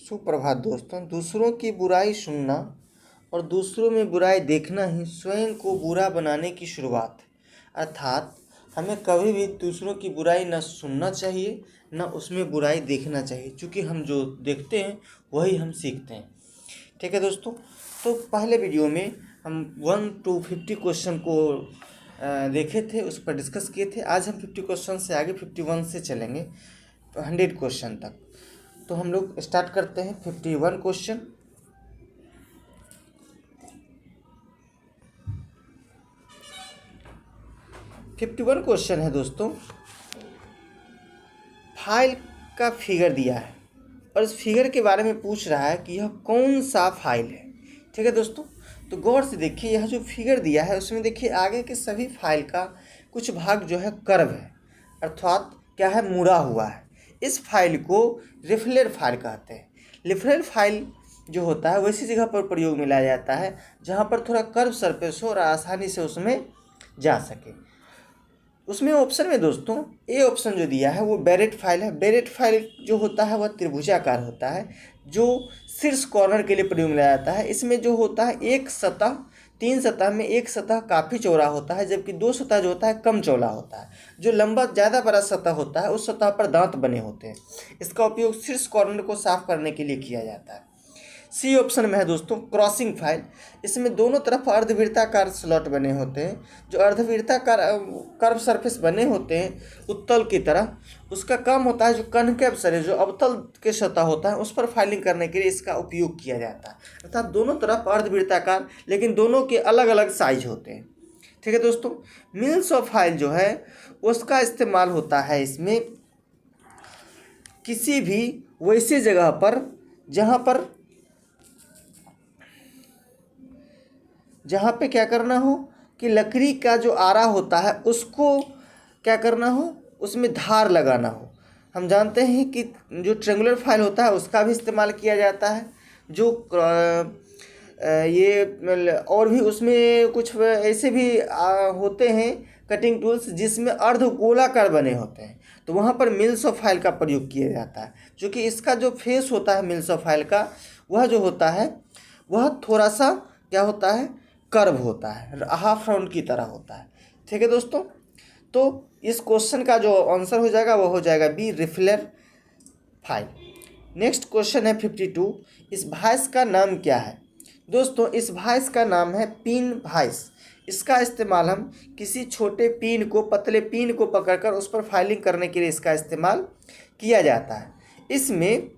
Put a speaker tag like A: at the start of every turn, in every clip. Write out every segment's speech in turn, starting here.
A: सुप्रभात दोस्तों। दूसरों की बुराई सुनना और दूसरों में बुराई देखना ही स्वयं को बुरा बनाने की शुरुआत है। अर्थात हमें कभी भी दूसरों की बुराई न सुनना चाहिए, न उसमें बुराई देखना चाहिए, क्योंकि हम जो देखते हैं वही हम सीखते हैं। ठीक है दोस्तों, तो पहले वीडियो में हम 1 to 50 क्वेश्चन को देखे थे, उस पर डिस्कस किए थे। आज हम 50 क्वेश्चन से आगे 51 से चलेंगे 100 क्वेश्चन तक। तो हम लोग स्टार्ट करते हैं 51 क्वेश्चन। क्वेश्चन है दोस्तों, फाइल का फिगर दिया है और इस फिगर के बारे में पूछ रहा है कि यह कौन सा फाइल है। ठीक है दोस्तों, तो गौर से देखिए, यह जो फिगर दिया है उसमें देखिए आगे के सभी फाइल का कुछ भाग जो है कर्व है, अर्थात क्या है, मुड़ा हुआ है। इस फाइल को रिफलेर फाइल कहते हैं। रिफलेर फाइल जो होता है वैसी जगह पर प्रयोग में लाया जाता है जहाँ पर थोड़ा कर्व सरफेस हो और आसानी से उसमें जा सके। उसमें ऑप्शन में दोस्तों ए ऑप्शन जो दिया है वो बेरेट फाइल है। बेरेट फाइल जो होता है वह त्रिभुजाकार होता है, जो शीर्ष कॉर्नर के लिए प्रयोग में लाया जाता है। इसमें जो होता है एक सतह, 3 सतह में एक सतह काफ़ी चौड़ा होता है, जबकि 2 सतह जो होता है कम चौड़ा होता है। जो लंबा ज़्यादा बड़ा सतह होता है उस सतह पर दांत बने होते हैं। इसका उपयोग शीर्ष कॉर्नर को साफ करने के लिए किया जाता है। सी ऑप्शन में है दोस्तों क्रॉसिंग फाइल। इसमें दोनों तरफ अर्धवृत्ताकार स्लॉट बने होते हैं। जो अर्धवृत्ताकार कर्व सरफेस बने होते हैं उत्तल की तरह, उसका काम होता है जो कनकेव सरफेस, जो अवतल के सतह होता है, उस पर फाइलिंग करने के लिए इसका उपयोग किया जाता है। अर्थात दोनों तरफ अर्धवृत्ताकार, लेकिन दोनों के अलग अलग साइज होते हैं। ठीक है दोस्तों, मिल्स ऑफ फाइल जो है उसका इस्तेमाल होता है इसमें किसी भी वैसी जगह पर जहाँ पे क्या करना हो कि लकड़ी का जो आरा होता है उसको क्या करना हो, उसमें धार लगाना हो। हम जानते हैं कि जो ट्रेंगुलर फाइल होता है उसका भी इस्तेमाल किया जाता है। जो ये और भी उसमें कुछ ऐसे भी होते हैं कटिंग टूल्स जिसमें अर्धगोलाकार बने होते हैं, तो वहाँ पर मिल्स ऑफ फाइल का प्रयोग किया जाता है। क्योंकि इसका जो फेस होता है मिल्स ऑफ फाइल का, वह जो होता है वह थोड़ा सा क्या होता है, कर्व होता है, हाफ राउंड की तरह होता है। ठीक है दोस्तों, तो इस क्वेश्चन का जो आंसर हो जाएगा वो हो जाएगा बी, रिफलेर फाइल। नेक्स्ट क्वेश्चन है 52। इस भाइस का नाम क्या है। दोस्तों इस भाइस का नाम है पिन भाइस। इसका इस्तेमाल हम किसी छोटे पिन को, पतले पिन को पकड़कर उस पर फाइलिंग करने के लिए इसका इस्तेमाल किया जाता है। इसमें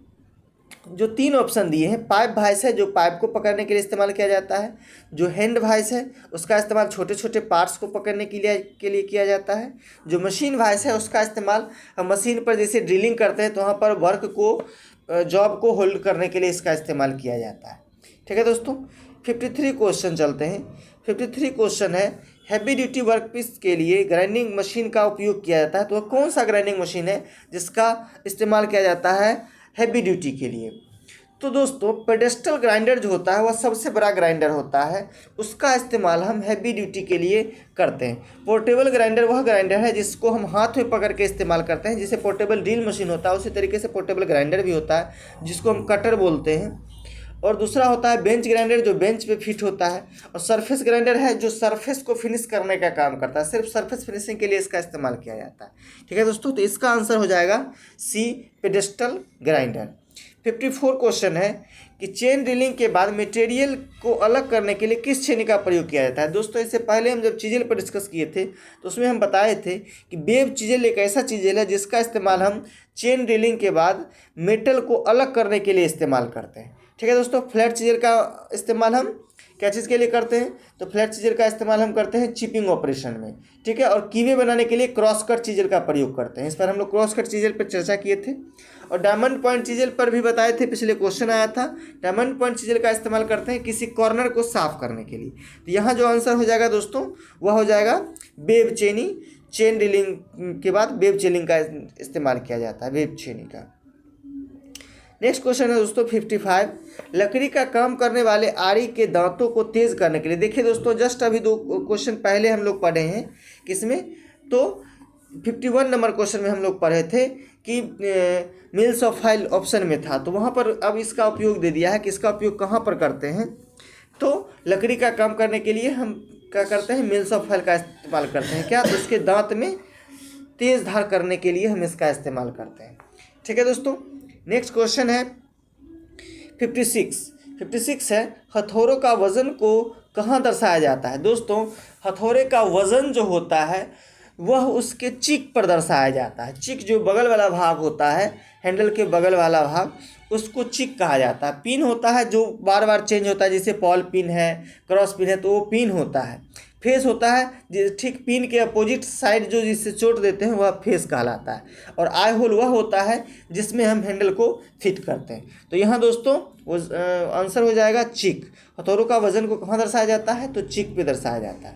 A: जो 3 ऑप्शन दिए हैं, पाइप भाइस है जो पाइप को पकड़ने के लिए इस्तेमाल किया जाता है। जो हैंड भाइस है उसका इस्तेमाल छोटे छोटे पार्ट्स को पकड़ने के लिए किया जाता है। जो मशीन भाइस है उसका इस्तेमाल हम मशीन पर जैसे ड्रिलिंग करते हैं तो वहाँ पर वर्क को, जॉब को होल्ड करने के लिए इसका इस्तेमाल किया जाता है। ठीक है दोस्तों, 53 क्वेश्चन चलते हैं। 53 क्वेश्चन है, हैवी ड्यूटी वर्कपीस के लिए ग्राइंडिंग मशीन का उपयोग किया जाता है। तो वह कौन सा ग्राइंडिंग मशीन है जिसका इस्तेमाल किया जाता है हैवी ड्यूटी के लिए। तो दोस्तों पेडेस्टल ग्राइंडर जो होता है वह सबसे बड़ा ग्राइंडर होता है, उसका इस्तेमाल हम हैवी ड्यूटी के लिए करते हैं। पोर्टेबल ग्राइंडर वह ग्राइंडर है जिसको हम हाथ में पकड़ के इस्तेमाल करते हैं, जैसे पोर्टेबल ड्रिल मशीन होता है उसी तरीके से पोर्टेबल ग्राइंडर भी होता है जिसको हम कटर बोलते हैं। और दूसरा होता है बेंच ग्राइंडर जो बेंच पे फिट होता है। और सरफेस ग्राइंडर है जो सरफेस को फिनिश करने का काम करता है, सिर्फ सरफेस फिनिशिंग के लिए इसका इस्तेमाल किया जाता है। ठीक है दोस्तों, तो इसका आंसर हो जाएगा सी, पेडेस्टल ग्राइंडर। 54 क्वेश्चन है कि चेन ड्रिलिंग के बाद मटेरियल को अलग करने के लिए किस छेनी का प्रयोग किया जाता है। दोस्तों इससे पहले हम जब चीजेल पर डिस्कस किए थे तो उसमें हम बताए थे कि वेब चीजेल एक ऐसा चीजेल है जिसका इस्तेमाल हम चेन ड्रिलिंग के बाद मेटल को अलग करने के लिए इस्तेमाल करते हैं। ठीक है दोस्तों, फ्लैट चीजल का इस्तेमाल हम क्या चीज़ के लिए करते हैं, तो फ्लैट चीजल का इस्तेमाल हम करते हैं चिपिंग ऑपरेशन में। ठीक है, और कीवे बनाने के लिए क्रॉस कट चीजल का प्रयोग करते हैं। इस पर हम लोग क्रॉस कट चीजल पर चर्चा किए थे। और डायमंड पॉइंट चीजल पर भी बताए थे, पिछले क्वेश्चन आया था। डायमंड पॉइंट चीजल का इस्तेमाल करते हैं किसी कॉर्नर को साफ करने के लिए। तो यहाँ जो आंसर हो जाएगा दोस्तों वह हो जाएगा वेब चेनी। चेन ड्रिलिंग के बाद वेब चेनिंग का इस्तेमाल किया जाता है, वेब चेनी का। नेक्स्ट क्वेश्चन है दोस्तों 55। लकड़ी का काम करने वाले आरी के दांतों को तेज करने के लिए, देखिए दोस्तों जस्ट अभी 2 क्वेश्चन पहले हम लोग पढ़े हैं किसमें, तो 51 नंबर क्वेश्चन में हम लोग पढ़े थे कि मिल्स ऑफ फाइल ऑप्शन में था, तो वहाँ पर अब इसका उपयोग दे दिया है कि इसका उपयोग कहाँ पर करते हैं। तो लकड़ी का काम करने के लिए हम क्या करते हैं, मिल्स ऑफ फाइल का इस्तेमाल करते हैं। क्या, तो उसके दांत में तेज धार करने के लिए हम इसका इस्तेमाल करते हैं। ठीक है दोस्तों, नेक्स्ट क्वेश्चन है 56 है, हथौड़ों का वजन को कहाँ दर्शाया जाता है। दोस्तों, हथौड़े का वजन जो होता है वह उसके चिक पर दर्शाया जाता है। चिक जो बगल वाला भाग होता है, हैंडल के बगल वाला भाग, उसको चिक कहा जाता है। पिन होता है जो बार बार चेंज होता है, जैसे पॉल पिन है, क्रॉस पिन है, तो वो पिन होता है। फेस होता है ठीक पिन के अपोजिट साइड जो जिससे चोट देते हैं वह फेस कहलाता है। और आई होल वह होता है जिसमें हम हैंडल को फिट करते हैं। तो यहाँ दोस्तों वो आंसर हो जाएगा चिक। हथौड़ों का वजन को कहाँ दर्शाया जाता है, तो चिक पे दर्शाया जाता है।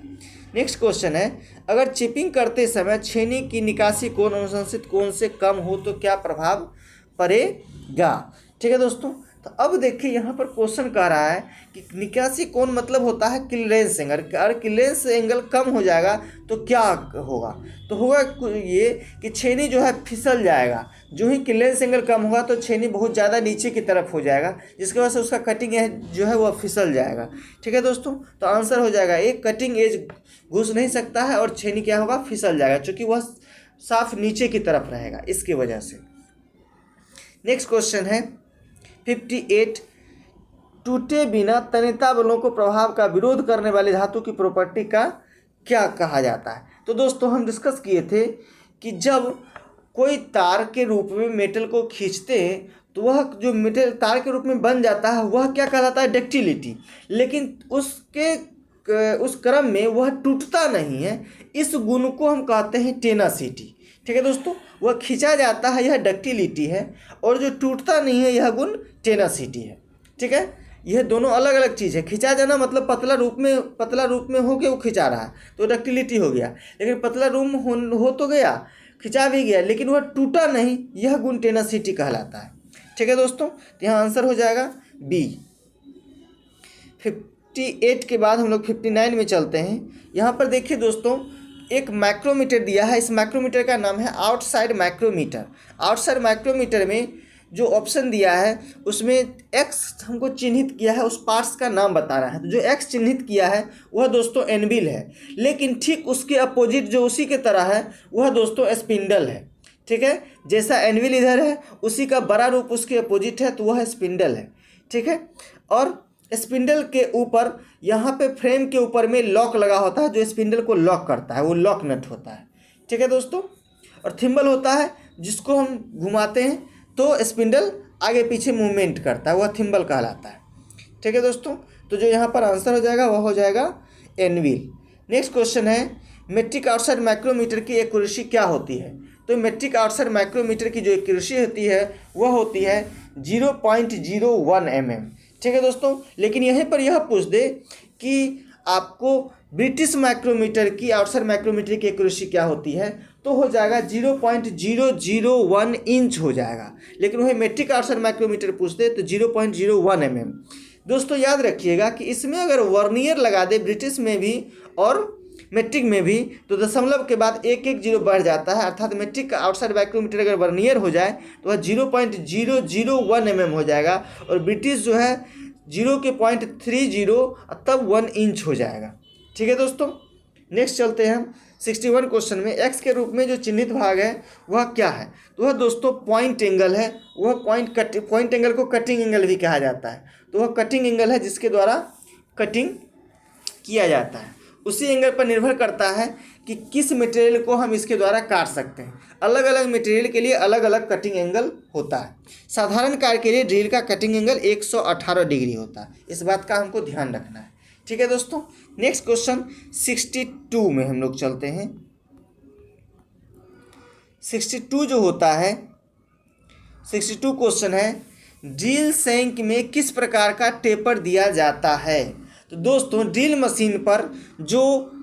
A: नेक्स्ट क्वेश्चन है, अगर चिपिंग करते समय छेनी की निकासी कोण अनुशंसित कोण से कम हो तो क्या प्रभाव पड़ेगा। ठीक है दोस्तों, तो अब देखिए यहाँ पर क्वेश्चन कह रहा है कि निकासी कोण मतलब होता है क्लीयरेंस एंगल। अगर क्लीयरेंस एंगल कम हो जाएगा तो क्या होगा, तो होगा ये कि छेनी जो है फिसल जाएगा। जो ही क्लीयरेंस एंगल कम होगा तो छेनी बहुत ज़्यादा नीचे की तरफ हो जाएगा, जिसकी वजह से उसका कटिंग एज जो है वह फिसल जाएगा। ठीक है दोस्तों, तो आंसर हो जाएगा एक, कटिंग एज घुस नहीं सकता है और छेनी क्या होगा, फिसल जाएगा, क्योंकि वह साफ नीचे की तरफ रहेगा इसकी वजह से। नेक्स्ट क्वेश्चन है 58, टूटे बिना तन्यता बलों को प्रभाव का विरोध करने वाली धातु की प्रॉपर्टी का क्या कहा जाता है। तो दोस्तों हम डिस्कस किए थे कि जब कोई तार के रूप में मेटल को खींचते हैं तो वह जो मेटल तार के रूप में बन जाता है वह क्या कहलाता है, डक्टिलिटी। लेकिन उस क्रम में वह टूटता नहीं है, इस गुण को हम कहते हैं टेनासिटी। ठीक है दोस्तों, वह खींचा जाता है यह डक्टिलिटी है, और जो टूटता नहीं है यह गुण टेनासिटी है। ठीक है, यह दोनों अलग अलग चीज़ है। खिंचा जाना मतलब पतला रूप में हो के वो खिंचा रहा है तो डक्टिलिटी हो गया, लेकिन पतला रूप हो तो गया, खिंचा भी गया, लेकिन वह टूटा नहीं, यह गुण टेनासिटी कहलाता है। ठीक है दोस्तों, तो यहाँ आंसर हो जाएगा बी। 58 के बाद हम लोग 59 में चलते हैं। यहाँ पर देखिए दोस्तों, एक माइक्रोमीटर दिया है, इस माइक्रोमीटर का नाम है आउटसाइड माइक्रोमीटर। आउटसाइड माइक्रोमीटर में जो ऑप्शन दिया है उसमें एक्स हमको चिन्हित किया है, उस पार्ट्स का नाम बता रहा है। तो जो एक्स चिन्हित किया है वह दोस्तों एनविल है, लेकिन ठीक उसके अपोजिट जो उसी के तरह है वह दोस्तों स्पिंडल है। ठीक है, जैसा एनविल इधर है उसी का बड़ा रूप उसके अपोजिट है तो वह स्पिंडल है। ठीक है, और स्पिंडल के ऊपर यहाँ पे फ्रेम के ऊपर में लॉक लगा होता है जो स्पिंडल को लॉक करता है, वो लॉक नट होता है। ठीक है दोस्तों, और थिम्बल होता है जिसको हम घुमाते हैं तो स्पिंडल आगे पीछे मूवमेंट करता है, वह थिम्बल कहलाता है। ठीक है दोस्तों, तो जो यहाँ पर आंसर हो जाएगा वह हो जाएगा एनविल। नेक्स्ट क्वेश्चन है, मेट्रिक आउटसाइड माइक्रोमीटर की एक्यूरेसी क्या होती है। तो मेट्रिक आउटसाइड माइक्रोमीटर की जो एक्यूरेसी होती है वह होती है 0.01 mm। ठीक है दोस्तों, लेकिन यहीं पर यह पूछ दे कि आपको ब्रिटिश माइक्रोमीटर की आउटसाइड माइक्रोमीटर की एक्यूरेसी क्या होती है, तो हो जाएगा 0.001 इंच हो जाएगा। लेकिन वही मेट्रिक आउटसाइड माइक्रोमीटर पूछ दे तो 0.01 mm। दोस्तों याद रखिएगा कि इसमें अगर वर्नियर लगा दे ब्रिटिश में भी और मेट्रिक में भी तो दशमलव के बाद 1 0 बढ़ जाता है, अर्थात मेट्रिक आउटसाइड माइक्रोमीटर अगर वर्नियर हो जाए तो वह 0.001 mm हो जाएगा, और ब्रिटिश जो है 0.30 तब 1 इंच हो जाएगा। ठीक है दोस्तों, नेक्स्ट चलते हैं हम 61 क्वेश्चन में। एक्स के रूप में जो चिन्हित भाग है वह क्या है, तो वह दोस्तों पॉइंट एंगल है। वह पॉइंट एंगल को कटिंग एंगल भी कहा जाता है, तो वह कटिंग एंगल है जिसके द्वारा कटिंग किया जाता है। उसी एंगल पर निर्भर करता है कि किस मटेरियल को हम इसके द्वारा काट सकते हैं। अलग अलग मटेरियल के लिए अलग अलग कटिंग एंगल होता है। साधारण कार के लिए ड्रिल का कटिंग एंगल 118 डिग्री होता है, इस बात का हमको ध्यान रखना है। ठीक है दोस्तों, नेक्स्ट क्वेश्चन 62 में हम लोग चलते हैं। 62 जो होता है, 62 क्वेश्चन है, ड्रिल शैंक में किस प्रकार का टेपर दिया जाता है। तो दोस्तों ड्रिल मशीन पर जो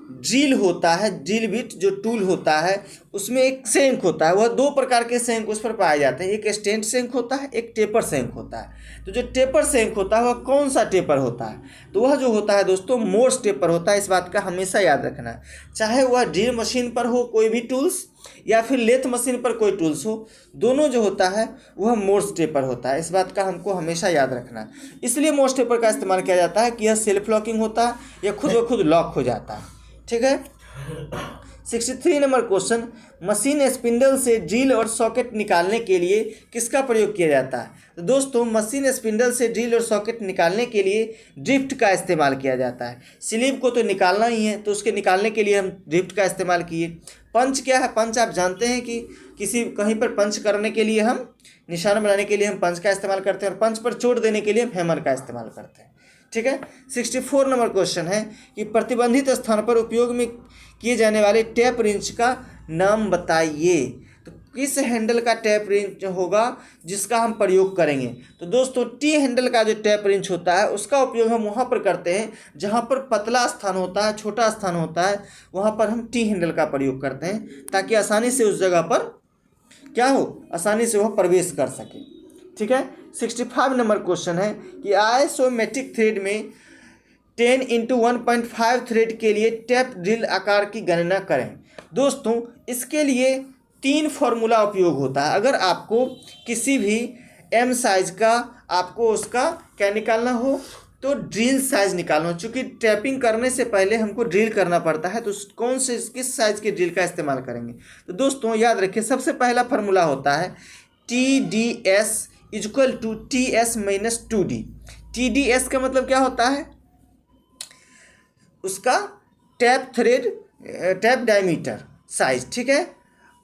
A: ड्रिल होता है, ड्रिल बिट जो टूल होता है उसमें एक शैंक होता है। वह दो प्रकार के शैंक उस पर पाए जाते हैं, एक स्टैंड शैंक होता है, एक टेपर शैंक होता है। तो जो टेपर शैंक होता है वह कौन सा टेपर होता है? तो वह जो होता है दोस्तों मोर्स टेपर होता है। इस बात का हमेशा याद रखना है, चाहे वह ड्रिल मशीन पर हो कोई भी टूल्स या फिर लेथ मशीन पर कोई टूल्स हो, दोनों जो होता है वह मोर्स टेपर होता है। इस बात का हमको हमेशा याद रखना है। इसलिए मोर्स टेपर का इस्तेमाल किया जाता है कि यह सेल्फ लॉकिंग होता है, यह खुद ब खुद लॉक हो जाता है। ठीक है। 63 नंबर क्वेश्चन, मशीन स्पिंडल से ड्रिल और सॉकेट निकालने के लिए किसका प्रयोग किया जाता है? तो दोस्तों मशीन स्पिंडल से ड्रिल और सॉकेट निकालने के लिए ड्रिफ्ट का इस्तेमाल किया जाता है। स्लीव को तो निकालना ही है, तो उसके निकालने के लिए हम ड्रिफ्ट का इस्तेमाल किए। पंच क्या है? पंच आप जानते हैं कि किसी कहीं पर पंच करने के लिए हम निशान बनाने के लिए हम पंच का इस्तेमाल करते हैं, और पंच पर चोट देने के लिए हम हैमर का इस्तेमाल करते हैं। ठीक है। 64 नंबर क्वेश्चन है कि प्रतिबंधित स्थान पर उपयोग में किए जाने वाले टैप रिंच का नाम बताइए। तो किस हैंडल का टैप रिंच होगा जिसका हम प्रयोग करेंगे? तो दोस्तों टी हैंडल का जो टैप रिंच होता है उसका उपयोग हम वहाँ पर करते हैं जहाँ पर पतला स्थान होता है, छोटा स्थान होता है, वहाँ पर हम टी हैंडल का प्रयोग करते हैं ताकि आसानी से उस जगह पर क्या हो, आसानी से वह प्रवेश कर सके। ठीक है। 65 नंबर क्वेश्चन है कि आइसोमेट्रिक थ्रेड में 10x1.5 थ्रेड के लिए टैप ड्रिल आकार की गणना करें। दोस्तों इसके लिए 3 फॉर्मूला उपयोग होता है। अगर आपको किसी भी एम साइज का आपको उसका क्या निकालना हो तो ड्रिल साइज निकालना हो, चूँकि टैपिंग करने से पहले हमको ड्रिल करना पड़ता है, तो कौन से किस साइज के ड्रिल का इस्तेमाल करेंगे? तो दोस्तों याद रखिए सबसे पहला फार्मूला होता है TDS equal to TS minus 2D। TDS का मतलब क्या होता है? उसका tap thread tap diameter size. ठीक है।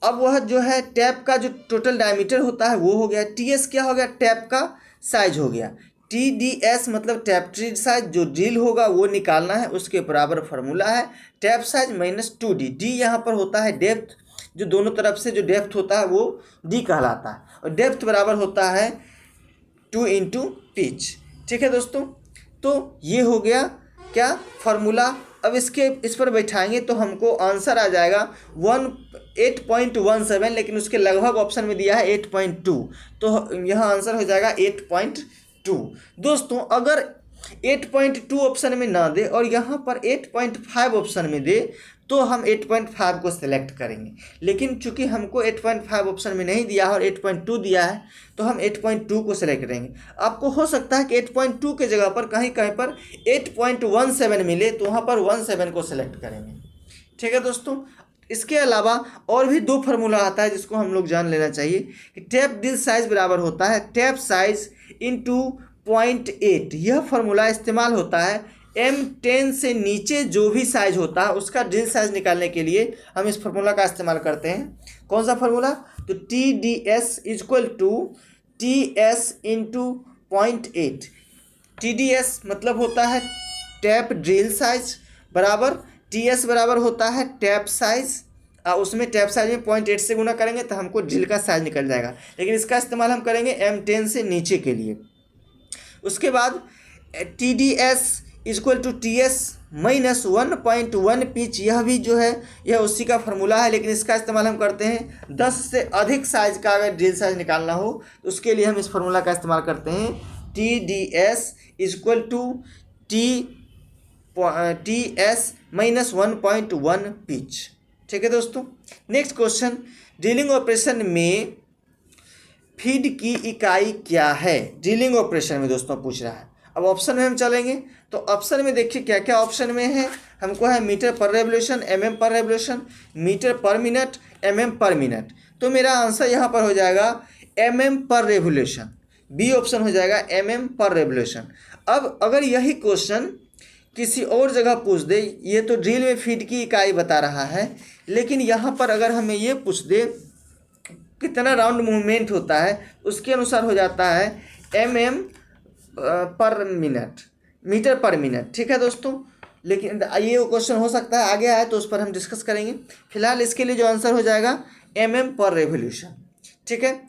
A: अब वह जो है टैप का जो टोटल डायमीटर होता है वो हो गया। TS क्या हो गया? टैप का साइज हो गया। TDS मतलब टैप ड्रिल साइज, जो ड्रिल होगा वो निकालना है, उसके बराबर फार्मूला है tap size minus 2D। D यहाँ पर होता है डेप्थ, जो दोनों तरफ से जो डेप्थ होता है वो D कहलाता है, और डेप्थ बराबर होता है 2 इंटू पिच। ठीक है दोस्तों, तो ये हो गया क्या फार्मूला। अब इस पर बैठाएंगे तो हमको आंसर आ जाएगा 8.17, लेकिन उसके लगभग ऑप्शन में दिया है 8.2, तो यहाँ आंसर हो जाएगा 8.2। दोस्तों अगर 8.2 ऑप्शन में ना दे और यहाँ पर 8.5 ऑप्शन में दे तो हम 8.5 को सिलेक्ट करेंगे, लेकिन चूंकि हमको 8.5 ऑप्शन में नहीं दिया है और 8.2 दिया है तो हम 8.2 को सिलेक्ट करेंगे। आपको हो सकता है कि 8.2 के जगह पर कहीं कहीं पर 8.17 मिले तो वहाँ पर 17 को सिलेक्ट करेंगे। ठीक है दोस्तों, इसके अलावा और भी 2 फार्मूला आता है जिसको हम लोग जान लेना चाहिए कि टैप ड्रिल साइज बराबर होता है टैप साइज इंटू 0.8। यह फार्मूला इस्तेमाल होता है M10 से नीचे जो भी साइज होता है उसका ड्रिल साइज निकालने के लिए हम इस फार्मूला का इस्तेमाल करते हैं। कौन सा फार्मूला? तो TDS equal to TS into 0.8। TDS मतलब होता है टैप ड्रिल साइज बराबर TS बराबर होता है टैप साइज, उसमें टैप साइज में 0.8 से गुना करेंगे तो हमको ड्रिल का साइज निकल जाएगा, लेकिन इसका इस्तेमाल हम करेंगे M10 से नीचे के लिए। उसके बाद TDS equal to TS minus 1.1 pitch, यह भी जो है यह उसी का फार्मूला है, लेकिन इसका इस्तेमाल हम करते हैं 10 से अधिक साइज का अगर ड्रिल साइज निकालना हो तो उसके लिए हम इस फार्मूला का इस्तेमाल करते हैं TDS equal to TS minus 1.1 pitch. ठीक है दोस्तों, नेक्स्ट क्वेश्चन, ड्रिलिंग ऑपरेशन में फीड की इकाई क्या है? ड्रिलिंग ऑपरेशन में दोस्तों पूछ रहा है। अब ऑप्शन में हम चलेंगे तो ऑप्शन में देखिए क्या क्या ऑप्शन में है। हमको है metre per revolution, mm per revolution, metre per minute, mm per minute. तो मेरा आंसर यहाँ पर हो जाएगा mm per revolution, B option हो जाएगा mm पर रेवोल्यूशन। अब अगर यही क्वेश्चन किसी और जगह पूछ दे, ये तो ड्रिल में फीड की इकाई बता रहा है, लेकिन यहाँ पर अगर हमें ये पूछ दे कितना राउंड मूवमेंट होता है उसके अनुसार हो जाता है mm per minute, metre per minute. ठीक है दोस्तों, लेकिन ये क्वेश्चन हो सकता है आगे आए तो उस पर हम डिस्कस करेंगे। फिलहाल इसके लिए जो आंसर हो जाएगा mm पर रेवोल्यूशन। ठीक है,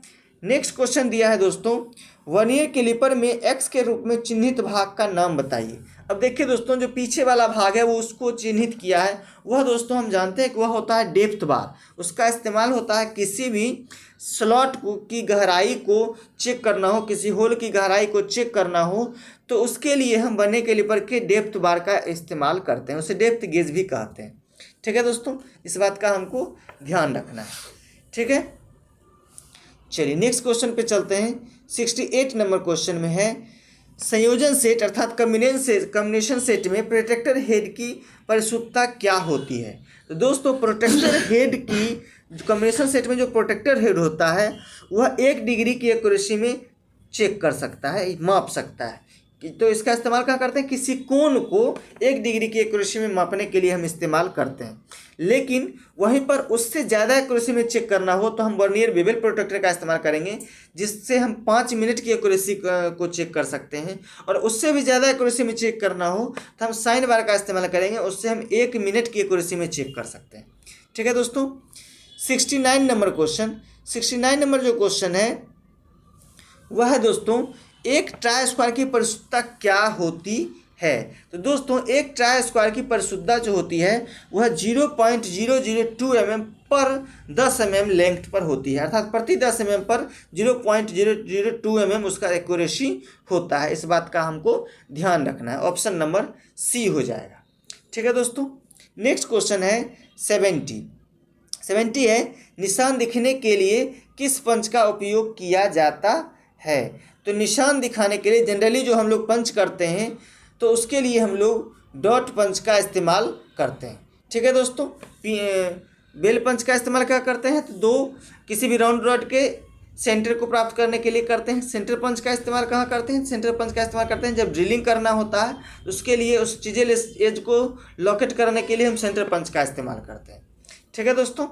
A: नेक्स्ट क्वेश्चन दिया है दोस्तों, वर्नियर कैलिपर में x के रूप में चिन्हित भाग का नाम बताइए। अब देखिए दोस्तों, जो पीछे वाला भाग है वो उसको चिन्हित किया है, वह दोस्तों हम जानते हैं कि वह होता है डेप्थ बार। उसका इस्तेमाल होता है किसी भी स्लॉट की गहराई को चेक करना हो, किसी होल की गहराई को चेक करना हो, तो उसके लिए हम बने कैलिपर के डेप्थ बार का इस्तेमाल करते हैं, उसे डेप्थ गेज भी कहते हैं। ठीक है दोस्तों, इस बात का हमको ध्यान रखना है। ठीक है, चलिए नेक्स्ट क्वेश्चन पे चलते हैं। 68 नंबर क्वेश्चन में है, संयोजन सेट अर्थात कॉम्बिनेशन सेट में प्रोटेक्टर हेड की परिशुद्धता क्या होती है। तो दोस्तों, प्रोटेक्टर हेड की कॉम्बिनेशन सेट में जो प्रोटेक्टर हेड होता है वह 1 डिग्री की एक्यूरेसी में चेक कर सकता है, माप सकता है। तो इसका इस्तेमाल कहाँ करते हैं, किसी कोण को 1 डिग्री की एक्यूरेसी में मापने के लिए हम इस्तेमाल करते हैं। लेकिन वहीं पर उससे ज़्यादा एक्यूरेसी में चेक करना हो तो हम वर्नियर बेवल प्रोटेक्टर का इस्तेमाल करेंगे, जिससे हम 5 मिनट की एक्यूरेसी को चेक कर सकते हैं। और उससे भी ज़्यादा एक्यूरेसी में चेक करना हो तो हम साइन बार का इस्तेमाल करेंगे, उससे हम 1 मिनट की एक्यूरेसी में चेक कर सकते हैं। ठीक है दोस्तों, 69 नंबर क्वेश्चन। 69 नंबर जो क्वेश्चन है वह है दोस्तों, एक ट्राई स्क्वायर की परिशुद्धता क्या होती है। तो दोस्तों, एक ट्राई स्क्वायर की परिशुद्धता जो होती है वह 0.002 mm पर 10 mm लेंथ पर होती है, अर्थात प्रति 10 mm पर 0.002 mm उसका एक्यूरेसी होता है। इस बात का हमको ध्यान रखना है, ऑप्शन नंबर सी हो जाएगा। ठीक है दोस्तों, नेक्स्ट क्वेश्चन है 70 है, निशान दिखने के लिए किस पंच का उपयोग किया जाता है। तो निशान दिखाने के लिए जनरली जो हम लोग पंच करते हैं तो उसके लिए हम लोग डॉट पंच का इस्तेमाल करते हैं। ठीक है दोस्तों, बेल पंच का इस्तेमाल क्या करते हैं, तो किसी भी राउंड रॉड के सेंटर को प्राप्त करने के लिए करते हैं। सेंटर पंच का इस्तेमाल कहाँ करते हैं, सेंटर पंच का इस्तेमाल करते हैं जब ड्रिलिंग करना होता है, तो उसके लिए उस चीजेल एज को लॉकेट करने के लिए हम सेंटर पंच का इस्तेमाल करते हैं। ठीक है दोस्तों,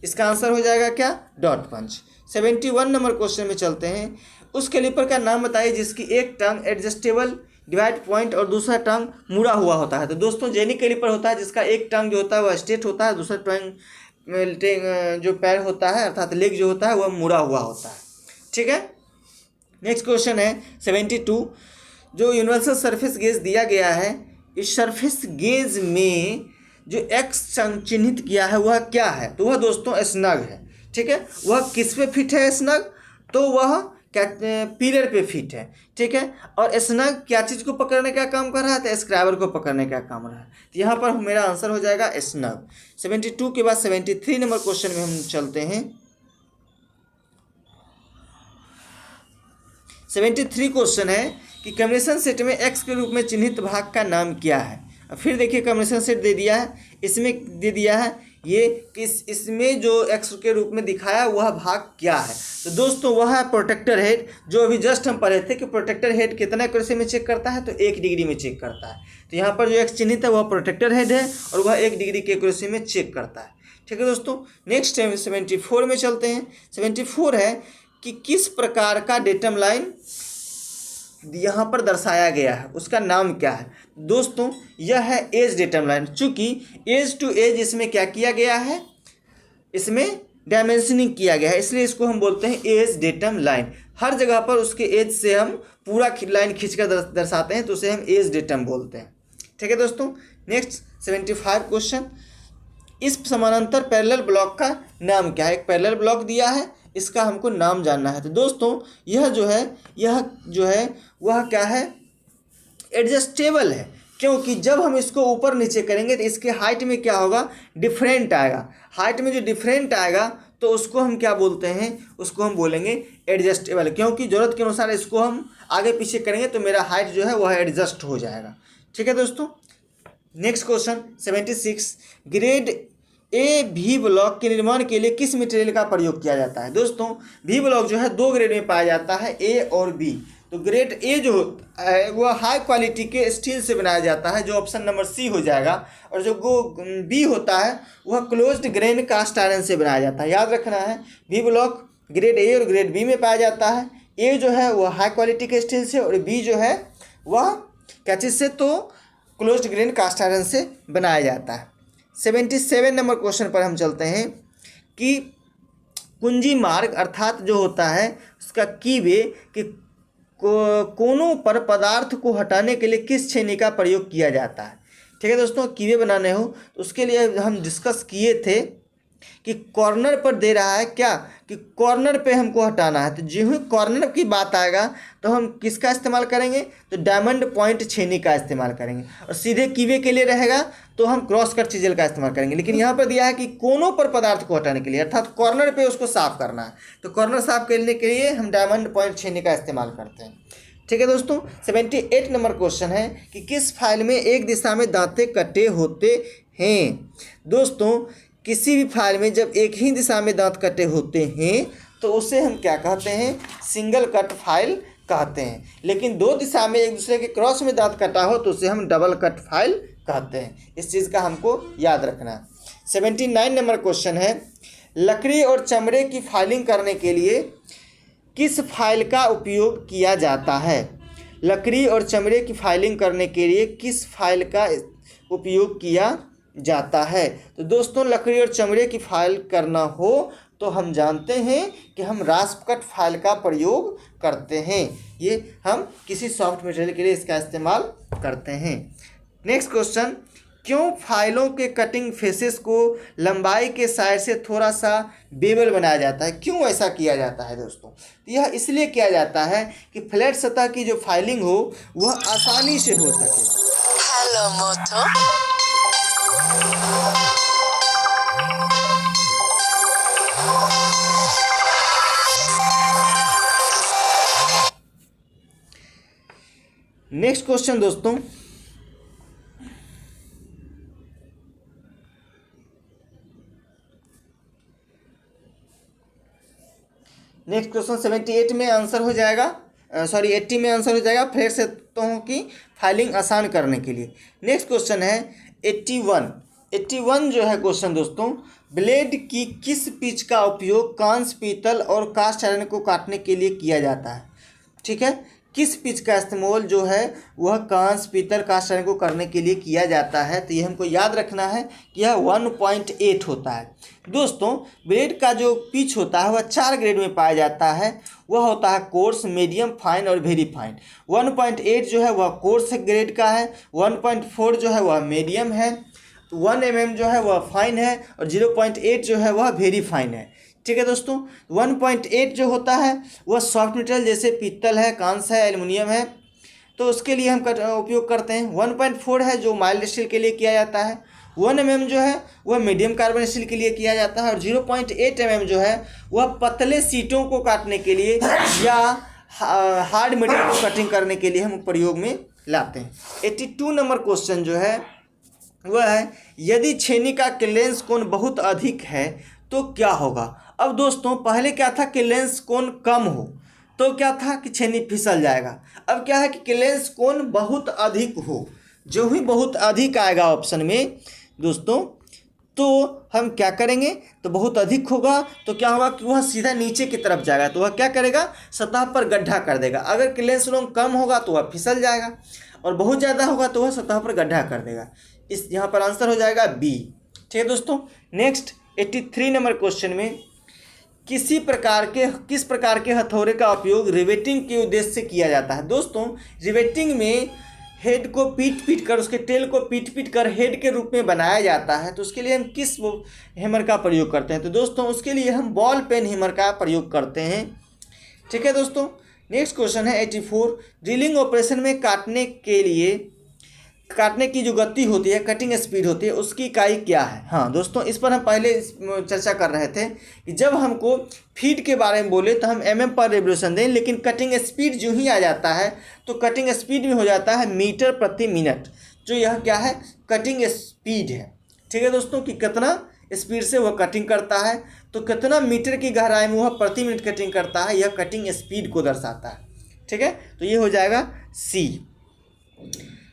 A: इसका आंसर हो जाएगा क्या, डॉट पंच। 71 नंबर क्वेश्चन में चलते हैं। उस कैलिपर का नाम बताइए जिसकी एक टंग एडजस्टेबल डिवाइड पॉइंट और दूसरा टंग मुड़ा हुआ होता है। तो दोस्तों, जेनिक कैलिपर होता है जिसका एक टंग जो होता है वह स्ट्रेट होता है, दूसरा टंग जो पैर होता है अर्थात लेग जो होता है वह मुड़ा हुआ होता है। ठीक है, नेक्स्ट क्वेश्चन है 72। जो यूनिवर्सल सरफेस गेज दिया गया है, इस सरफेस गेज में जो एक्स चिन्हित किया है वह क्या है। तो वह दोस्तों स्नग है। ठीक है, वह किस पे फिट है स्नग, तो वह पिलर पे फिट है। ठीक है, और स्नग क्या चीज़ को पकड़ने का काम कर रहा है, तो स्क्राइबर को पकड़ने का काम रहा है। तो यहाँ पर मेरा आंसर हो जाएगा स्नग। 72 के बाद 73 नंबर क्वेश्चन में हम चलते हैं। 73 क्वेश्चन है कि कॉम्बिनेशन सेट में एक्स के रूप में चिन्हित भाग का नाम क्या है। फिर देखिए, कॉम्बिनेशन सेट दे दिया है, इसमें दे दिया है ये कि इसमें जो एक्स के रूप में दिखाया वह भाग क्या है। तो दोस्तों, वह है प्रोटेक्टर हेड, जो अभी जस्ट हम पढ़े थे कि प्रोटेक्टर हेड कितना एक्यूरेसी में चेक करता है, तो 1 डिग्री में चेक करता है। तो यहाँ पर जो एक्स चिन्हित है वह प्रोटेक्टर हेड है और वह 1 डिग्री की एक्यूरेसी में चेक करता है। ठीक है दोस्तों, नेक्स्ट 74 में चलते हैं। 74 है कि किस प्रकार का डेटम लाइन यहाँ पर दर्शाया गया है, उसका नाम क्या है। दोस्तों, यह है एज डेटम लाइन। चूंकि एज टू एज इसमें क्या किया गया है, इसमें डायमेंशनिंग किया गया है, इसलिए इसको हम बोलते हैं एज डेटम लाइन। हर जगह पर उसके एज से हम पूरा लाइन खींचकर दर्शाते हैं, तो उसे हम एज डेटम बोलते हैं। ठीक है दोस्तों, नेक्स्ट 75 क्वेश्चन, इस समानांतर पैरेलल ब्लॉक का नाम क्या है। एक पैरेलल ब्लॉक दिया है, इसका हमको नाम जानना है। तो दोस्तों, यह जो है वह क्या है, एडजस्टेबल है, क्योंकि जब हम इसको ऊपर नीचे करेंगे तो इसके हाइट में क्या होगा, डिफरेंट आएगा। हाइट में जो डिफरेंट आएगा तो उसको हम क्या बोलते हैं, उसको हम बोलेंगे एडजस्टेबल, क्योंकि ज़रूरत के अनुसार इसको हम आगे पीछे करेंगे तो मेरा हाइट जो है वह एडजस्ट हो जाएगा। ठीक है दोस्तों, नेक्स्ट क्वेश्चन 76, ग्रेड ए भी ब्लॉक के निर्माण के लिए किस मटेरियल का प्रयोग किया जाता है। दोस्तों, भी ब्लॉक जो है 2 ग्रेड में पाया जाता है, ए और बी। तो ग्रेड ए जो है वह हाई क्वालिटी के स्टील से बनाया जाता है, जो ऑप्शन नंबर सी हो जाएगा। और जो बी होता है वह क्लोज्ड ग्रेन कास्ट आयरन से बनाया जाता है। याद रखना है, बी ब्लॉक ग्रेड ए और ग्रेड बी में पाया जाता है। ए जो है वह हाई क्वालिटी के स्टील से और बी जो है वह क्या चीज़ से, तो क्लोज्ड ग्रेन कास्ट आयरन से बनाया जाता है। 77 नंबर क्वेश्चन पर हम चलते हैं कि कुंजी मार्ग अर्थात जो होता है उसका की वे कि कोनों पर पदार्थ को हटाने के लिए किस छेनी का प्रयोग किया जाता है। ठीक है दोस्तों, कीवे बनाने हो तो उसके लिए हम डिस्कस किए थे कि कॉर्नर पर दे रहा है क्या, कि कॉर्नर पे हमको हटाना है, तो जो ही कॉर्नर की बात आएगा तो हम किसका इस्तेमाल करेंगे, तो डायमंड पॉइंट छेनी का इस्तेमाल करेंगे। और सीधे कीवे के लिए रहेगा तो हम क्रॉस कट चिजल का इस्तेमाल करेंगे। लेकिन यहाँ पर दिया है कि कोनों पर पदार्थ को हटाने के लिए, अर्थात कॉर्नर पे उसको साफ करना है, तो कॉर्नर साफ करने के लिए हम डायमंड पॉइंट छेनी का इस्तेमाल करते हैं। ठीक है दोस्तों, 78 नंबर क्वेश्चन है कि किस फाइल में एक दिशा में दांते कटे होते हैं। दोस्तों, किसी भी फाइल में जब एक ही दिशा में दांत कटे होते हैं तो उसे हम क्या कहते हैं, सिंगल कट फाइल कहते हैं। लेकिन दो दिशा में एक दूसरे के क्रॉस में दांत कटा हो तो उसे हम डबल कट फाइल कहते हैं। इस चीज़ का हमको याद रखना है। 79 नंबर क्वेश्चन है, लकड़ी और चमड़े की फाइलिंग करने के लिए किस फाइल का उपयोग किया जाता है। लकड़ी और चमड़े की फाइलिंग करने के लिए किस फाइल का उपयोग किया जाता है। तो दोस्तों, लकड़ी और चमड़े की फाइल करना हो तो हम जानते हैं कि हम रास्प कट फाइल का प्रयोग करते हैं। ये हम किसी सॉफ्ट मटेरियल के लिए इसका इस्तेमाल करते हैं। नेक्स्ट क्वेश्चन, क्यों फाइलों के कटिंग फेसेस को लंबाई के साइड से थोड़ा सा बेवल बनाया जाता है, क्यों ऐसा किया जाता है दोस्तों। यह इसलिए किया जाता है कि फ्लैट सतह की जो फाइलिंग हो वह आसानी से हो सके। हेलो मोटो। नेक्स्ट क्वेश्चन दोस्तों, नेक्स्ट क्वेश्चन 78 में आंसर हो जाएगा, 80 में आंसर हो जाएगा फ्लैट सतहों की फाइलिंग आसान करने के लिए। नेक्स्ट क्वेश्चन है 81 जो है क्वेश्चन दोस्तों, ब्लेड की किस पिच का उपयोग कांस्य, पीतल और कास्ट आयरन को काटने के लिए किया जाता है। ठीक है, किस पिच का इस्तेमाल जो है वह कांस्य, पीतल, कास्ट आयरन को करने के लिए किया जाता है। तो ये हमको याद रखना है कि यह 1.8 होता है। दोस्तों, ब्लेड का जो पिच होता है वह 4 ग्रेड में पाया जाता है। वह होता है कोर्स, मीडियम, फाइन और वेरी फाइन। 1.8 जो है वह कोर्स ग्रेड का है, 1.4 जो है वह मीडियम है, 1 mm जो है वह फाइन है और 0.8 जो है वह वेरी फाइन है। ठीक है दोस्तों, 1.8 जो होता है वह सॉफ्ट मटेरियल जैसे पीतल है, कांस्य है, एल्युमिनियम है, तो उसके लिए हम उपयोग करते हैं। 1.4 है जो माइल्ड स्टील के लिए किया जाता है। 1 mm जो है वह मीडियम कार्बन स्टील के लिए किया जाता है और 0.8 mm जो है वह पतले सीटों को काटने के लिए या हार्ड मटेरियल को कटिंग करने के लिए हम प्रयोग में लाते हैं। 82 नंबर क्वेश्चन जो है वह है, यदि छेनी का क्लेंस कोण बहुत अधिक है तो क्या होगा। अब दोस्तों, पहले क्या था कि लेंस कोण कम हो तो क्या था कि छेनी फिसल जाएगा। अब क्या है कि क्लेंस कोण बहुत अधिक हो, जो ही बहुत अधिक आएगा ऑप्शन में दोस्तों, तो हम क्या करेंगे, तो बहुत अधिक होगा तो क्या होगा कि वह सीधा नीचे की तरफ जाएगा, तो वह क्या करेगा, सतह पर गड्ढा कर देगा। अगर क्लेंस कोण कम होगा तो वह फिसल जाएगा और बहुत ज़्यादा होगा तो वह सतह पर गड्ढा कर देगा। इस यहाँ पर आंसर हो जाएगा बी। ठीक है दोस्तों, नेक्स्ट 83 नंबर क्वेश्चन में, किस प्रकार के हथौड़े का उपयोग रिवेटिंग के उद्देश्य से किया जाता है। दोस्तों, रिवेटिंग में हेड को पीट कर, उसके टेल को पीट कर हेड के रूप में बनाया जाता है, तो उसके लिए हम किस हैमर का प्रयोग करते हैं। तो दोस्तों, उसके लिए हम बॉल पेन हैमर का प्रयोग करते हैं। ठीक है दोस्तों, नेक्स्ट क्वेश्चन है 84, ड्रिलिंग ऑपरेशन में काटने की जो गति होती है, कटिंग स्पीड होती है, उसकी इकाई क्या है। हाँ दोस्तों, इस पर हम पहले चर्चा कर रहे थे कि जब हमको फीट के बारे में बोले तो हम mm पर रेवोल्यूशन दें, लेकिन कटिंग स्पीड जो ही आ जाता है तो कटिंग स्पीड में हो जाता है मीटर प्रति मिनट, जो यह क्या है, कटिंग स्पीड है। ठीक है दोस्तों, कि कितना स्पीड से वह कटिंग करता है, तो कितना मीटर की गहराई में वह प्रति मिनट कटिंग करता है, यह कटिंग स्पीड को दर्शाता है। ठीक है, तो ये हो जाएगा सी।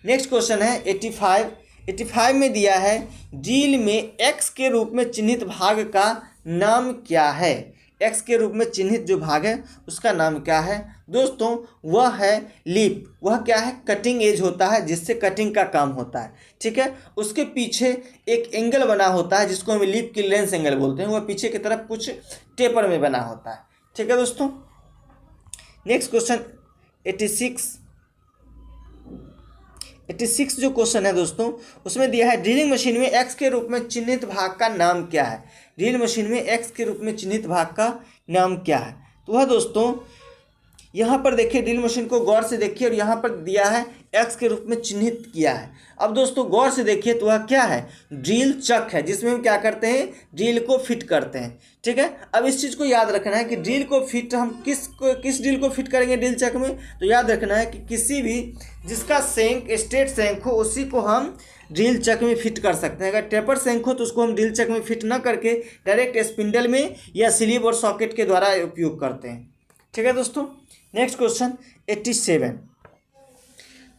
A: नेक्स्ट क्वेश्चन है 85 में दिया है, ड्रिल में एक्स के रूप में चिन्हित भाग का नाम क्या है। एक्स के रूप में चिन्हित जो भाग है उसका नाम क्या है। दोस्तों, वह है लीप। वह क्या है, कटिंग एज होता है जिससे कटिंग का काम होता है। ठीक है, उसके पीछे एक एंगल बना होता है जिसको हम लीप की लेंस एंगल बोलते हैं, वह पीछे की तरफ कुछ टेपर में बना होता है। ठीक है दोस्तों, नेक्स्ट क्वेश्चन 86 जो क्वेश्चन है दोस्तों, उसमें दिया है ड्रिलिंग मशीन में एक्स के रूप में चिन्हित भाग का नाम क्या है। ड्रिल मशीन में एक्स के रूप में चिन्हित भाग का नाम क्या है। तो वह दोस्तों यहाँ पर देखिए, ड्रिल मशीन को गौर से देखिए और यहाँ पर दिया है एक्स के रूप में चिन्हित किया है। अब दोस्तों गौर से देखिए तो वह क्या है, ड्रिल चक है, जिसमें हम क्या करते हैं, ड्रिल को फिट करते हैं। ठीक है, अब इस चीज़ को याद रखना है कि ड्रिल को फिट हम किस ड्रिल को फिट करेंगे ड्रिल चक में, तो याद रखना है कि किसी भी जिसका सेंक स्ट्रेट सेंक हो उसी को हम ड्रिल चक में फिट कर सकते हैं। अगर टेपर सेंक हो तो उसको हम ड्रिल चक में फिट ना करके डायरेक्ट स्पिंडल में या स्लीव और सॉकेट के द्वारा उपयोग करते हैं। ठीक है दोस्तों, नेक्स्ट क्वेश्चन 87,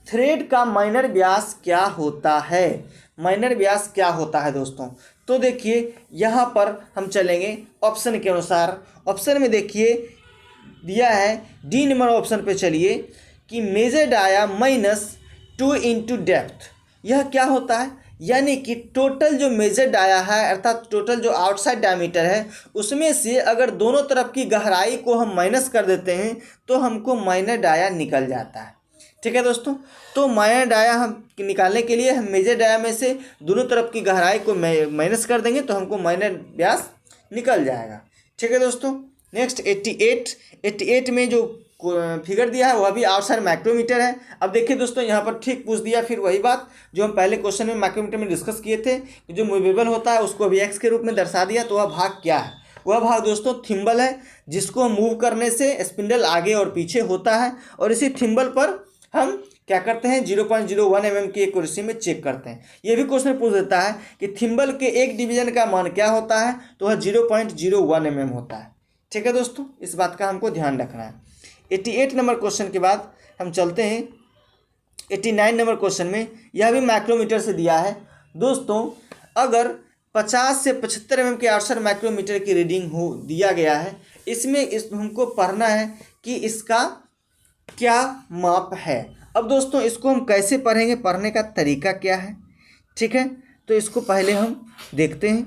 A: थ्रेड का माइनर व्यास क्या होता है। माइनर व्यास क्या होता है दोस्तों, तो देखिए यहाँ पर हम चलेंगे ऑप्शन के अनुसार। ऑप्शन में देखिए दिया है डी नंबर ऑप्शन पे चलिए कि major dia minus 2 into depth. यह क्या होता है, यानी कि टोटल जो मेजर डाया है अर्थात टोटल जो आउटसाइड डायमीटर है उसमें से अगर दोनों तरफ की गहराई को हम माइनस कर देते हैं तो हमको माइनर डाया निकल जाता है। ठीक है दोस्तों, तो माइनर डाया हम निकालने के लिए हम मेजर डाया में से दोनों तरफ की गहराई को माइनस कर देंगे तो हमको माइनर व्यास निकल जाएगा। ठीक है दोस्तों, नेक्स्ट 88 में जो फिगर दिया है वह भी आउटसाइड माइक्रोमीटर है। अब देखिए दोस्तों यहाँ पर ठीक पूछ दिया, फिर वही बात जो हम पहले क्वेश्चन में माइक्रोमीटर में डिस्कस किए थे कि जो मूवेबल होता है उसको अभी एक्स के रूप में दर्शा दिया। तो वह भाग क्या है, वह भाग दोस्तों थिम्बल है, जिसको मूव करने से स्पिंडल आगे और पीछे होता है और इसी थिम्बल पर हम क्या करते हैं 0.01 mm की एक्यूरेसी में चेक करते हैं। ये भी क्वेश्चन पूछ देता है कि थिम्बल के एक डिवीजन का मान क्या होता है, तो वह 0.01 mm होता है। ठीक है दोस्तों, इस बात का हमको ध्यान रखना है। 88 नंबर क्वेश्चन के बाद हम चलते हैं 89 नंबर क्वेश्चन में। यह भी माइक्रोमीटर से दिया है दोस्तों। अगर 50 से 75 mm के आउटसाइड माइक्रोमीटर की रीडिंग हो दिया गया है, इसमें हमको पढ़ना है कि इसका क्या माप है। अब दोस्तों इसको हम कैसे पढ़ेंगे, पढ़ने का तरीका क्या है। ठीक है, तो इसको पहले हम देखते हैं।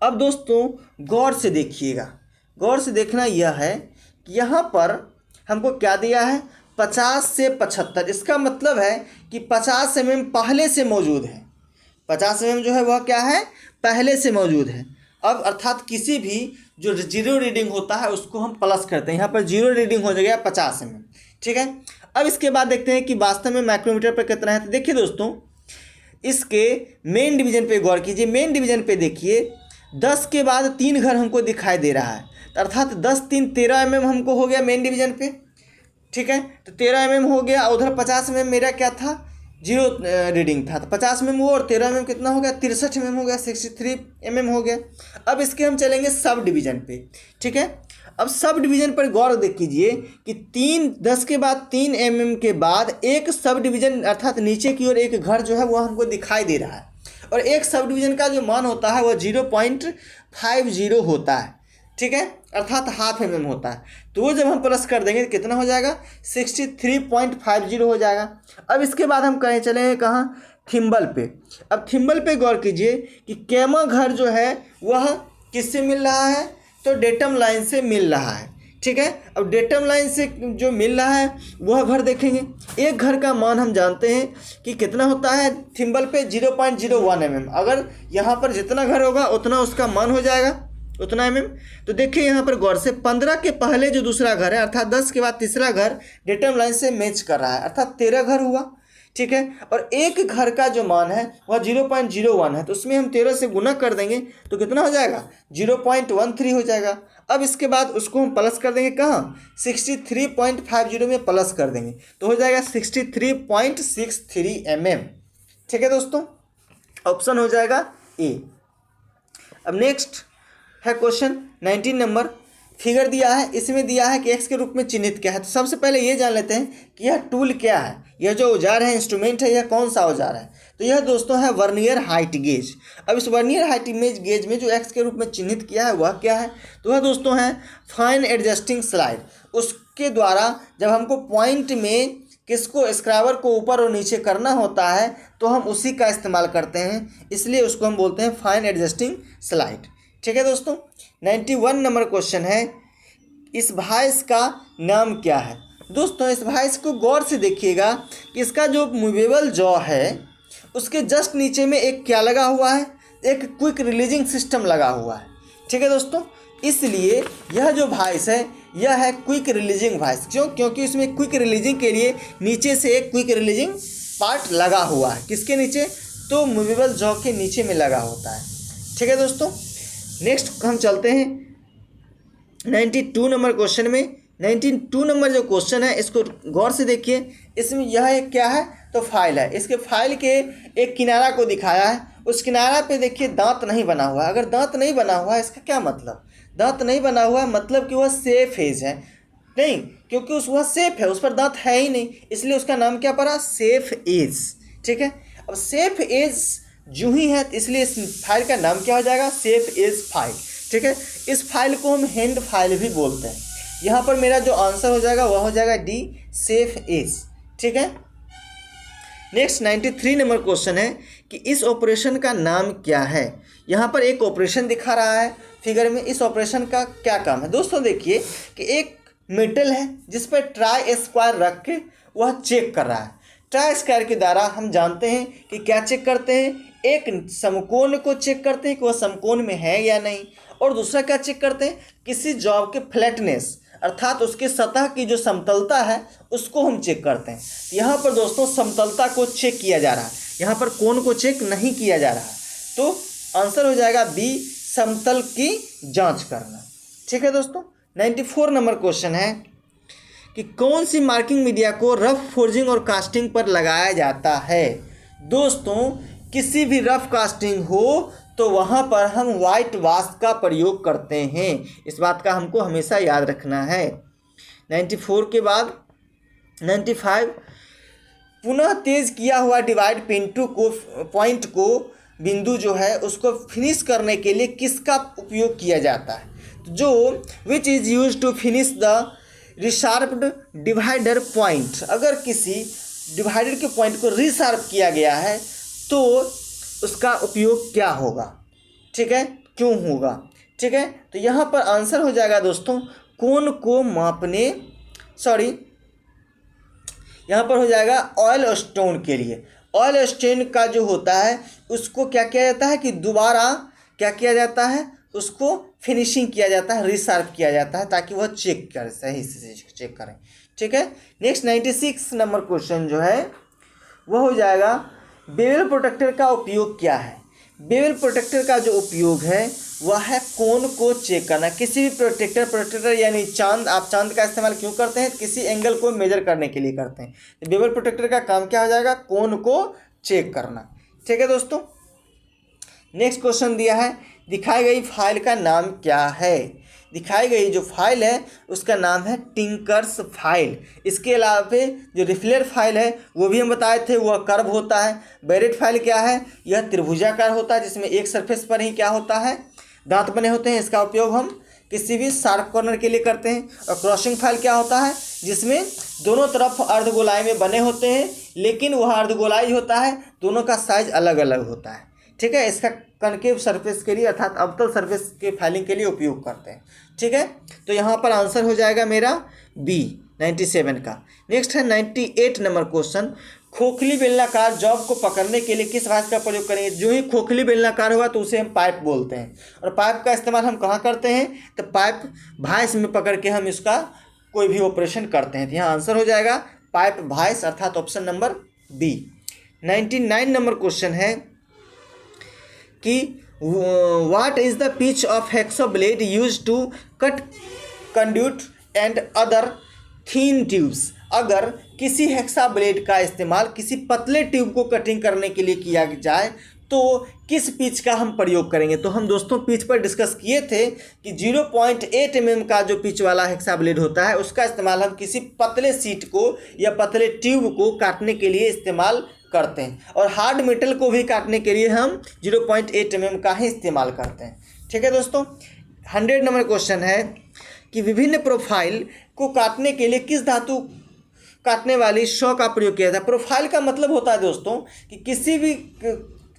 A: अब दोस्तों गौर से देखिएगा, गौर से देखना यह है कि यहाँ पर हमको क्या दिया है 50 से 75। इसका मतलब है कि 50 mm पहले से मौजूद है। 50 mm जो है वह क्या है, पहले से मौजूद है। अब अर्थात किसी भी जो जीरो रीडिंग होता है उसको हम प्लस करते हैं, यहाँ पर जीरो रीडिंग हो जाएगा 50 mm। ठीक है, अब इसके बाद देखते हैं कि वास्तव में माइक्रोमीटर पर कितना है। तो देखिए दोस्तों इसके मेन डिवीजन पे गौर कीजिए। मेन डिवीजन पे देखिए 10 के बाद 3 घर हमको दिखाई दे रहा है, अर्थात 10 3 13 mm हमको हो गया मेन डिवीजन पे। ठीक है, तो 13 mm हो गया। उधर 50 mm मेरा क्या था, जीरो रीडिंग था, तो 50 mm वो और 13 mm कितना हो गया, 63 mm हो गया, 63 mm हो गया। अब इसके हम चलेंगे सब डिवीजन पे। ठीक है, अब सब डिवीजन पर गौर देख कीजिए कि 10 के बाद 3 mm के बाद एक सब डिवीजन अर्थात नीचे की ओर एक घर जो है वो हमको दिखाई दे रहा है और एक सब डिवीजन का जो मान होता है वह 0.50 होता है। ठीक है, अर्थात ½ mm होता है। तो वो जब हम प्लस कर देंगे तो कितना हो जाएगा 63.50 हो जाएगा। अब इसके बाद हम कहीं चलेंगे कहाँ, थिम्बल पे। अब थिम्बल पे गौर कीजिए कि कैमा घर जो है वह किससे मिल रहा है, तो डेटम लाइन से मिल रहा है। ठीक है, अब डेटम लाइन से जो मिल रहा है वह घर देखेंगे। एक घर का मान हम जानते हैं कि कितना होता है थिम्बल पे 0.01 mm। अगर यहाँ पर जितना घर होगा उतना उसका मान हो जाएगा, उतना mm। तो देखिए यहाँ पर गौर से 15 के पहले जो दूसरा घर है अर्थात 10 के बाद तीसरा घर डेटम लाइन से मैच कर रहा है, अर्थात 13 घर हुआ। ठीक है, और एक घर का जो मान है वह 0.01 है, तो उसमें हम 13 से गुना कर देंगे तो कितना हो जाएगा 0.13 हो जाएगा। अब इसके बाद उसको हम प्लस कर देंगे कहाँ, 63.50 में प्लस कर देंगे तो हो जाएगा 63.63 mm। ठीक है दोस्तों, ऑप्शन हो जाएगा ए। अब नेक्स्ट है क्वेश्चन 19 नंबर। फिगर दिया है, इसमें दिया है कि एक्स के रूप में चिन्हित क्या है। तो सबसे पहले ये जान लेते हैं कि यह टूल क्या है, यह जो औजार है इंस्ट्रूमेंट है यह कौन सा औजार है। तो यह दोस्तों है वर्नियर हाइट गेज। अब इस वर्नियर हाइट गेज में जो एक्स के रूप में चिन्हित किया है वह क्या है, तो वह दोस्तों है फाइन एडजस्टिंग स्लाइड। उसके द्वारा जब हमको पॉइंट में किसको स्क्राइबर को ऊपर और नीचे करना होता है तो हम उसी का इस्तेमाल करते हैं, इसलिए उसको हम बोलते हैं फाइन एडजस्टिंग स्लाइड। ठीक है दोस्तों, 91 नंबर क्वेश्चन है, इस भैंस का नाम क्या है। दोस्तों इस वाइस को गौर से देखिएगा कि इसका जो मूवेबल जॉ है उसके जस्ट नीचे में एक क्या लगा हुआ है, एक क्विक रिलीजिंग सिस्टम लगा हुआ है। ठीक है दोस्तों, इसलिए यह जो वॉइस है यह है क्विक रिलीजिंग वॉइस। क्यों? क्योंकि इसमें क्विक रिलीजिंग के लिए नीचे से एक क्विक रिलीजिंग पार्ट लगा हुआ है। किसके नीचे? तो मूवेबल जॉ के नीचे में लगा होता है। ठीक है दोस्तों, नेक्स्ट हम चलते हैं 92 नंबर क्वेश्चन में। 92 नंबर जो क्वेश्चन है इसको गौर से देखिए। इसमें यह एक क्या है, तो फाइल है। इसके फाइल के एक किनारा को दिखाया है, उस किनारा पे देखिए दांत नहीं बना हुआ है। अगर दांत नहीं बना हुआ है इसका क्या मतलब? दांत नहीं बना हुआ है मतलब कि वह सेफ एज है नहीं, क्योंकि वह सेफ है, उस पर दांत है ही नहीं, इसलिए उसका नाम क्या पड़ा? Safe edge. ठीक है, अब सेफ एज जो ही है इसलिए इस फाइल का नाम क्या हो जाएगा? Safe edge file. ठीक है, इस फाइल को हम हैंड फाइल भी बोलते हैं। यहाँ पर मेरा जो आंसर हो जाएगा वह हो जाएगा डी, सेफ एज। ठीक है, नेक्स्ट 93 नंबर क्वेश्चन है कि इस ऑपरेशन का नाम क्या है। यहाँ पर एक ऑपरेशन दिखा रहा है फिगर में, इस ऑपरेशन का क्या काम है? दोस्तों देखिए कि एक मेटल है जिस पर ट्राई स्क्वायर रख के वह चेक कर रहा है। ट्राई स्क्वायर के द्वारा हम जानते हैं कि क्या चेक करते हैं, एक समकोण को चेक करते हैं कि वह समकोण में है या नहीं, और दूसरा क्या चेक करते हैं? किसी जॉब के फ्लैटनेस अर्थात उसके सतह की जो समतलता है उसको हम चेक करते हैं। यहाँ पर दोस्तों समतलता को चेक किया जा रहा है, यहाँ पर कोण को चेक नहीं किया जा रहा है, तो आंसर हो जाएगा बी, समतल की जांच करना। ठीक है दोस्तों, 94 नंबर क्वेश्चन है कि कौन सी मार्किंग मीडिया को रफ फोर्जिंग और कास्टिंग पर लगाया जाता है। दोस्तों किसी भी रफ कास्टिंग हो तो वहाँ पर हम वाइट वाश का प्रयोग करते हैं, इस बात का हमको हमेशा याद रखना है। 94 के बाद 95, पुनः तेज किया हुआ डिवाइड पिंटू को पॉइंट को बिंदु जो है उसको फिनिश करने के लिए किसका उपयोग किया जाता है? जो which is use to finish the resharpened divider point. अगर किसी डिवाइडर के पॉइंट को रिशार्प किया गया है तो उसका उपयोग क्या होगा? ठीक है, क्यों होगा? ठीक है, तो यहाँ पर आंसर हो जाएगा दोस्तों कोण को मापने, यहाँ पर हो जाएगा ऑयल स्टोन के लिए। ऑयल स्टोन का जो होता है उसको क्या किया जाता है कि दोबारा क्या किया जाता है, उसको फिनिशिंग किया जाता है, रिशार्प किया जाता है ताकि वह चेक करे, सही से चेक करें। ठीक है, नेक्स्ट 96 नंबर क्वेश्चन जो है वह हो जाएगा बेवल प्रोटेक्टर का उपयोग क्या है। बेवल प्रोटेक्टर का जो उपयोग है वह है कोण को चेक करना। किसी भी प्रोटेक्टर यानी चांद, आप चांद का इस्तेमाल क्यों करते हैं? किसी एंगल को मेजर करने के लिए करते हैं। तो बेवल प्रोटेक्टर का काम क्या हो जाएगा? कोण को चेक करना। ठीक है दोस्तों, नेक्स्ट क्वेश्चन दिया है दिखाई गई फाइल का नाम क्या है। दिखाई गई जो फाइल है उसका नाम है टिंकर्स फाइल। इसके अलावा जो रिफ्लेर फाइल है वो भी हम बताए थे, वह कर्व होता है। बैरेट फाइल क्या है? यह त्रिभुजाकार होता है जिसमें एक सरफेस पर ही क्या होता है? दांत बने होते हैं। इसका उपयोग हम किसी भी शार्प कॉर्नर के लिए करते हैं। और क्रॉसिंग फाइल क्या होता है? जिसमें दोनों तरफ अर्धगोलाई में बने होते हैं, लेकिन वह अर्धगोलाई होता है दोनों का साइज अलग अलग होता है। ठीक है, इसका कनकेव सरफेस के लिए अर्थात अवतल सरफेस के फाइलिंग के लिए उपयोग करते हैं। ठीक है, तो यहाँ पर आंसर हो जाएगा मेरा बी, 97 का। नेक्स्ट है 98 नंबर क्वेश्चन, खोखली बेलनाकार जॉब को पकड़ने के लिए किस भांज का प्रयोग करेंगे। जो ही खोखली बेलनाकार होगा तो उसे हम पाइप बोलते हैं, और पाइप का इस्तेमाल हम कहाँ करते हैं? तो पाइप भांज में पकड़ के हम इसका कोई भी ऑपरेशन करते हैं। तो यहाँ आंसर हो जाएगा पाइप भांज अर्थात option number B. 99 number question है कि what is the pitch of hacksaw blade used to cut conduit and other thin tubes. अगर किसी हेक्सा ब्लेड का इस्तेमाल किसी पतले ट्यूब को कटिंग करने के लिए किया जाए तो किस पिच का हम प्रयोग करेंगे। तो हम दोस्तों पिच पर डिस्कस किए थे कि 0.8 mm का जो पिच वाला हेक्सा ब्लेड होता है उसका इस्तेमाल हम किसी पतले सीट को या पतले ट्यूब को काटने के लिए इस्तेमाल करते हैं, और हार्ड मेटल को भी काटने के लिए हम 0.8 mm का ही इस्तेमाल करते हैं। ठीक है दोस्तों, 100 नंबर क्वेश्चन है कि विभिन्न प्रोफाइल को काटने के लिए किस धातु काटने वाली शॉ का प्रयोग किया जाता है। प्रोफाइल का मतलब होता है दोस्तों कि किसी भी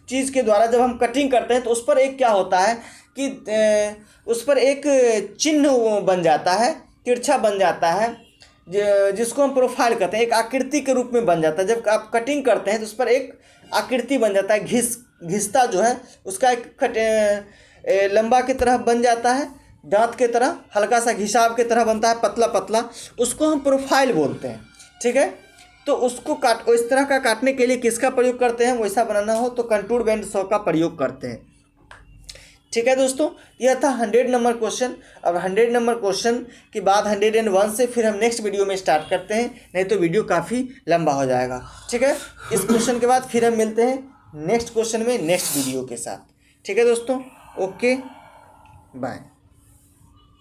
A: चीज़ के द्वारा जब हम कटिंग करते हैं तो उस पर एक क्या होता है कि उस पर एक चिन्ह बन जाता है, तिरछा बन जाता है, जिसको हम प्रोफाइल कहते हैं, एक आकृति के रूप में बन जाता है। जब आप कटिंग करते हैं तो उस पर एक आकृति बन जाता है, घिसता जो है उसका एक लंबा की तरह बन जाता है, दांत की तरह हल्का सा घिसाव की तरह बनता है, पतला पतला, उसको हम प्रोफाइल बोलते हैं। ठीक है, तो उसको इस तरह का काटने के लिए किसका प्रयोग करते हैं, वैसा बनाना हो तो कंटूर बैंड सॉ का प्रयोग करते हैं। ठीक है दोस्तों, यह था 100 नंबर क्वेश्चन। अब 100 नंबर क्वेश्चन के बाद 101 से फिर हम नेक्स्ट वीडियो में स्टार्ट करते हैं, नहीं तो वीडियो काफ़ी लंबा हो जाएगा। ठीक है, इस क्वेश्चन के बाद फिर हम मिलते हैं नेक्स्ट क्वेश्चन में नेक्स्ट वीडियो के साथ। ठीक है दोस्तों, ओके बाय।